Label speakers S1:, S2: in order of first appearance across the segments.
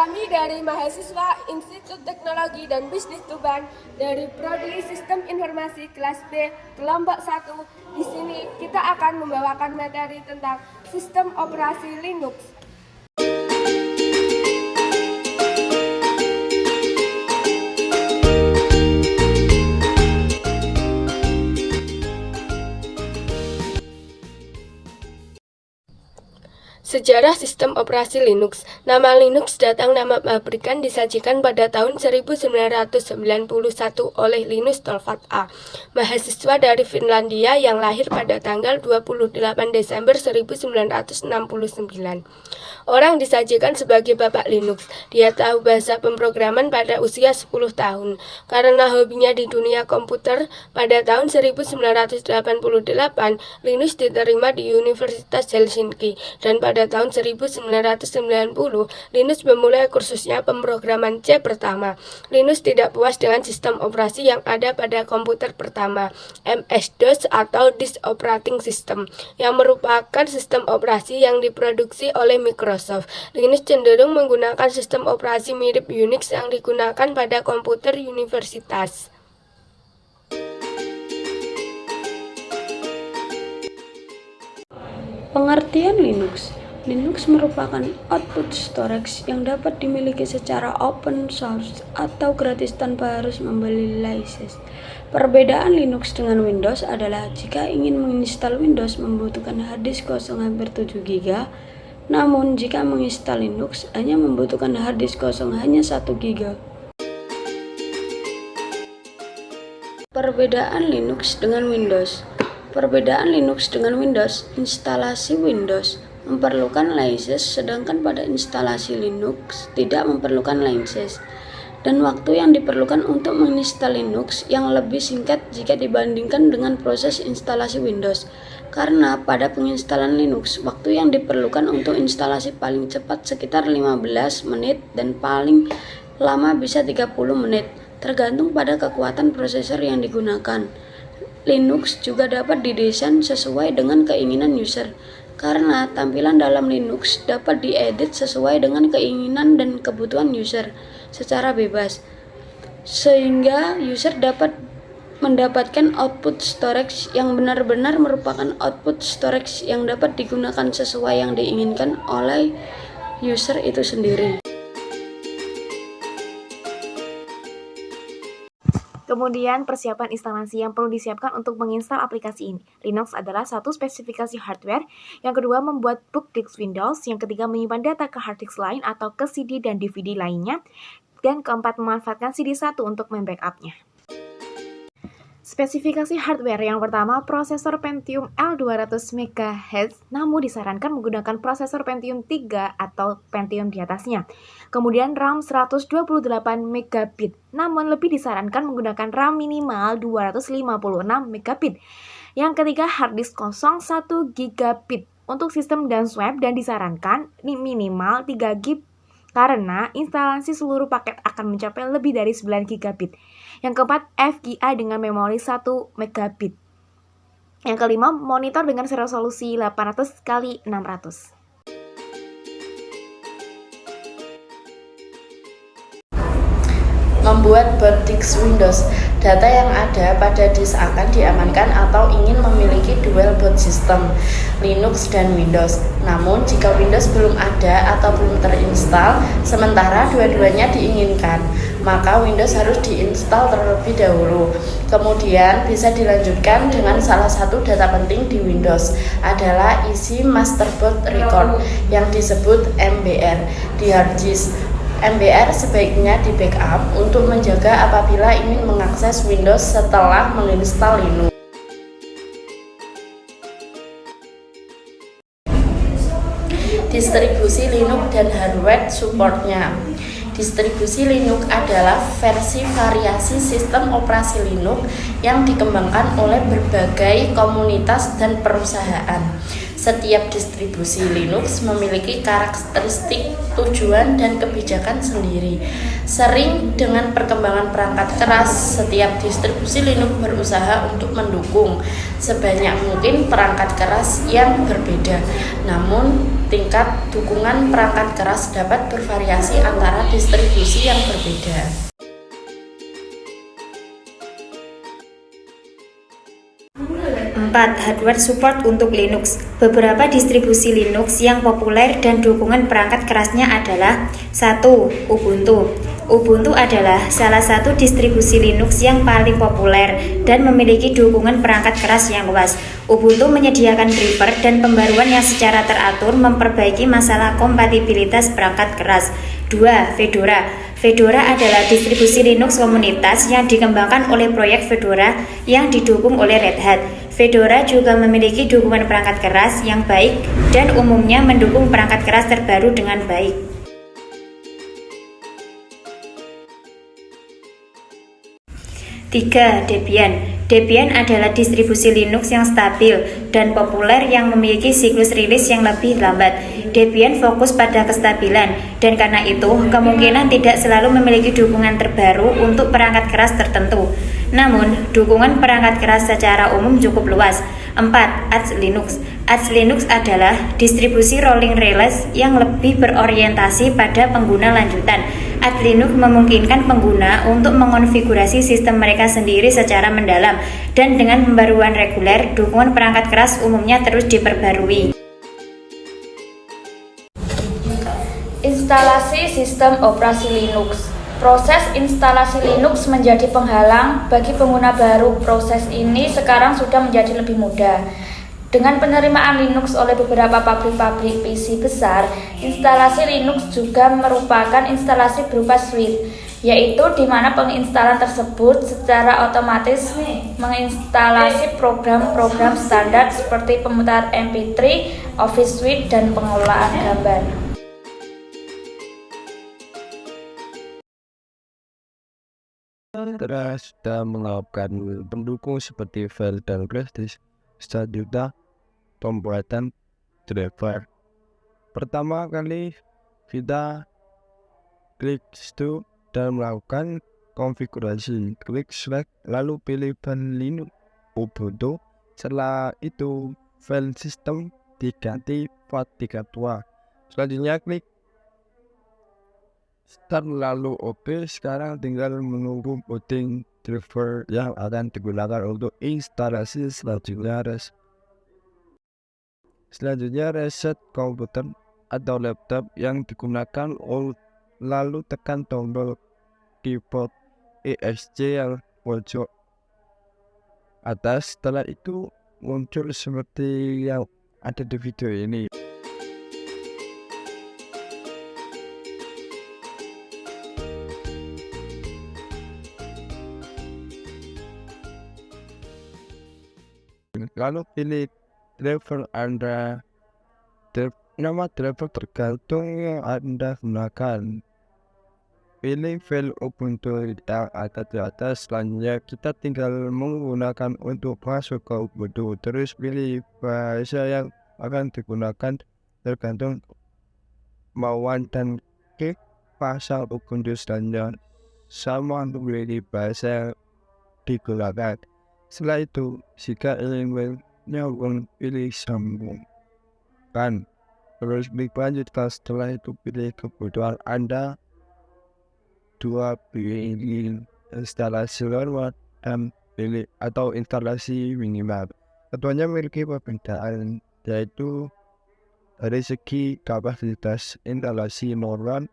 S1: Kami dari mahasiswa Institut Teknologi dan Bisnis Tuban dari Prodi Sistem Informasi kelas B kelompok 1. Di sini kita akan membawakan materi tentang sistem operasi Linux. Sejarah sistem operasi Linux. Nama Linux datang nama pabrikan disajikan pada tahun 1991 oleh Linus Torvalds A., mahasiswa dari Finlandia yang lahir pada tanggal 28 Desember 1969. Orang disajikan sebagai bapak Linux. Dia tahu bahasa pemrograman pada usia 10 tahun. Karena hobinya di dunia komputer, pada tahun 1988 Linus diterima di Universitas Helsinki, dan pada tahun 1990, Linus memulai kursusnya pemrograman C pertama. Linus tidak puas dengan sistem operasi yang ada pada komputer pertama, MS-DOS atau Disk Operating System, yang merupakan sistem operasi yang diproduksi oleh Microsoft. Linus cenderung menggunakan sistem operasi mirip Unix yang digunakan pada komputer universitas.
S2: Pengertian Linux. Linux merupakan output storage yang dapat dimiliki secara open source atau gratis tanpa harus membeli lisensi. Perbedaan Linux dengan Windows adalah jika ingin menginstal Windows membutuhkan harddisk kosong hampir 7 GB, namun jika menginstal Linux hanya membutuhkan harddisk kosong hanya 1 GB. Perbedaan Linux dengan Windows. Perbedaan Linux dengan Windows, instalasi Windows memerlukan lisensi, sedangkan pada instalasi Linux tidak memerlukan lisensi, dan waktu yang diperlukan untuk menginstal Linux yang lebih singkat jika dibandingkan dengan proses instalasi Windows. Karena pada penginstalan Linux, waktu yang diperlukan untuk instalasi paling cepat sekitar 15 menit dan paling lama bisa 30 menit, tergantung pada kekuatan prosesor yang digunakan. Linux juga dapat didesain sesuai dengan keinginan user, karena tampilan dalam Linux dapat diedit sesuai dengan keinginan dan kebutuhan user secara bebas, sehingga user dapat mendapatkan output storage yang benar-benar merupakan output storage yang dapat digunakan sesuai yang diinginkan oleh user itu sendiri.
S3: Kemudian, persiapan instalasi yang perlu disiapkan untuk menginstal aplikasi ini. Linux adalah satu spesifikasi hardware, yang kedua membuat boot disk Windows, yang ketiga menyimpan data ke hard disk lain atau ke CD dan DVD lainnya, dan keempat memanfaatkan CD1 untuk membackup-nya. Spesifikasi hardware yang pertama, prosesor Pentium L200 MHz, namun disarankan menggunakan prosesor Pentium 3 atau Pentium di atasnya. Kemudian RAM 128 MB, namun lebih disarankan menggunakan RAM minimal 256 MB. Yang ketiga, hard disk kosong 1 GB untuk sistem dan web, dan disarankan minimal 3 GB karena instalasi seluruh paket akan mencapai lebih dari 9 GB. Yang keempat, FGA dengan memori 1 MB. Yang kelima, monitor dengan resolusi 800 x 600.
S4: Membuat boot disk Windows. Data yang ada pada disk akan diamankan atau ingin memiliki dual boot system, Linux dan Windows. Namun, jika Windows belum ada atau belum terinstall, sementara dua-duanya diinginkan, maka Windows harus diinstal terlebih dahulu. Kemudian bisa dilanjutkan dengan salah satu data penting di Windows adalah isi master boot record yang disebut MBR di hard disk. MBR sebaiknya di backup untuk menjaga apabila ingin mengakses Windows setelah menginstal Linux. Distribusi Linux dan hardware supportnya. Distribusi Linux adalah versi variasi sistem operasi Linux yang dikembangkan oleh berbagai komunitas dan perusahaan. Setiap distribusi Linux memiliki karakteristik, tujuan, dan kebijakan sendiri. Sering dengan perkembangan perangkat keras, setiap distribusi Linux berusaha untuk mendukung sebanyak mungkin perangkat keras yang berbeda. Namun, tingkat dukungan perangkat keras dapat bervariasi antara distribusi yang berbeda.
S5: 4. Hardware support untuk Linux. Beberapa distribusi Linux yang populer dan dukungan perangkat kerasnya adalah 1. Ubuntu. Ubuntu adalah salah satu distribusi Linux yang paling populer dan memiliki dukungan perangkat keras yang luas. Ubuntu menyediakan driver dan pembaruan yang secara teratur memperbaiki masalah kompatibilitas perangkat keras. 2. Fedora. Fedora adalah distribusi Linux komunitas yang dikembangkan oleh proyek Fedora yang didukung oleh Red Hat. Fedora juga memiliki dukungan perangkat keras yang baik dan umumnya mendukung perangkat keras terbaru dengan baik. 3. Debian. Debian adalah distribusi Linux yang stabil dan populer yang memiliki siklus rilis yang lebih lambat. Debian fokus pada kestabilan dan karena itu kemungkinan tidak selalu memiliki dukungan terbaru untuk perangkat keras tertentu. Namun, dukungan perangkat keras secara umum cukup luas. 4. Arch Linux. Arch Linux adalah distribusi rolling release yang lebih berorientasi pada pengguna lanjutan. Arch Linux memungkinkan pengguna untuk mengonfigurasi sistem mereka sendiri secara mendalam dan dengan pembaruan reguler, dukungan perangkat keras umumnya terus diperbarui.
S6: Instalasi sistem operasi Linux. Proses instalasi Linux menjadi penghalang bagi pengguna baru. Proses ini sekarang sudah menjadi lebih mudah. Dengan penerimaan Linux oleh beberapa pabrik-pabrik PC besar, instalasi Linux juga merupakan instalasi berupa suite, yaitu di mana penginstalan tersebut secara otomatis menginstalasi program-program standar seperti pemutar MP3, Office Suite, dan pengelolaan gambar.
S7: Terus sudah melakukan pendukung seperti file dan flash disk, selanjutnya pembuatan driver. Pertama kali kita klik situ dan melakukan konfigurasi, klik select lalu pilih bahan Linux Ubuntu. Setelah itu file system diganti FAT32. Selanjutnya klik start lalu OK. Sekarang tinggal menunggu booting driver yang akan digunakan untuk instalasi selanjutnya. Reset komputer atau laptop yang digunakan, lalu tekan tombol keyboard ESC yang pojok atas. Setelah itu muncul seperti yang ada di video ini. Lalu pilih driver Anda. Nama driver tergantung yang Anda gunakan. Pilih file Ubuntu yang ada di atas. Selanjutnya kita tinggal menggunakan untuk masuk ke Ubuntu. Terus pilih bahasa yang akan digunakan tergantung kemauan dan klik pasang Ubuntu selanjutnya sama untuk pilih bahasa yang digunakan. Setelah itu, jika ingin menyambung, pilih sambungkan. Terus klik lanjutkan. Setelah itu pilih kebutuhan Anda. 2. Pilih instalasi luar dan pilih atau instalasi minimal. Keduanya memiliki perbedaan, yaitu dari segi kapasitas instalasi normal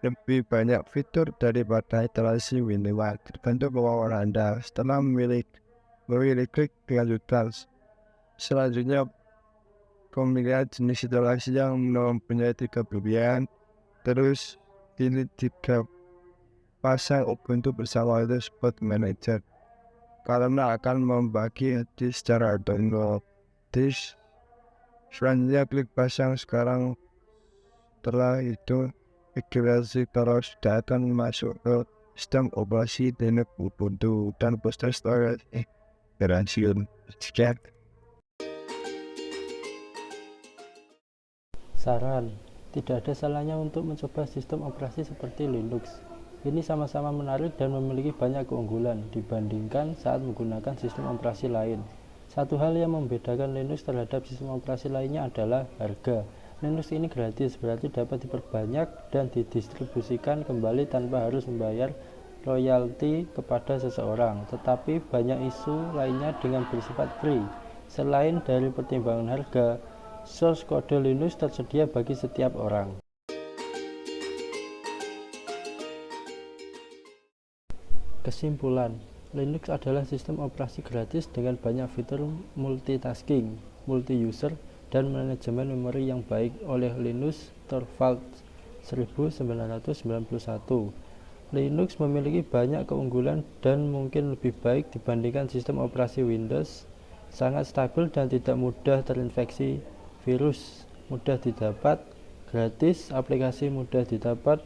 S7: lebih banyak fitur daripada instalasi minimal, tergantung kemauan Anda. Setelah memilih klik lanjutkan. Selanjutnya pemilihan jenis instalasi yang mempunyai 3 pilihan. Terus pilih 3 pasang Ubuntu bersama Hotspot Manager karena akan membagi disk secara otomatis. Selanjutnya klik pasang sekarang. Setelah itu migrasi terus sudah akan masuk ke sistem operasi Linux Ubuntu dan booster storage berhasil.
S8: Saran, tidak ada salahnya untuk mencoba sistem operasi seperti Linux. Ini sama-sama menarik dan memiliki banyak keunggulan dibandingkan saat menggunakan sistem operasi lain. Satu hal yang membedakan Linux terhadap sistem operasi lainnya adalah harga. Linux ini gratis, berarti dapat diperbanyak dan didistribusikan kembali tanpa harus membayar royalti kepada seseorang. Tetapi banyak isu lainnya dengan bersifat free. Selain dari pertimbangan harga, source kode Linux tersedia bagi setiap orang. Kesimpulan, Linux adalah sistem operasi gratis dengan banyak fitur multitasking, multi-user, dan manajemen memori yang baik oleh Linus Torvalds 1991. Linux memiliki banyak keunggulan dan mungkin lebih baik dibandingkan sistem operasi Windows, sangat stabil dan tidak mudah terinfeksi virus, mudah didapat, gratis, aplikasi mudah didapat.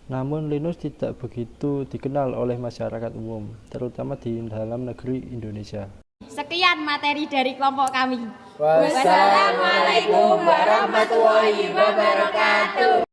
S8: Namun Linux tidak begitu dikenal oleh masyarakat umum, terutama di dalam negeri Indonesia.
S9: Sekian materi dari kelompok kami.
S10: Wassalamualaikum warahmatullahi wabarakatuh.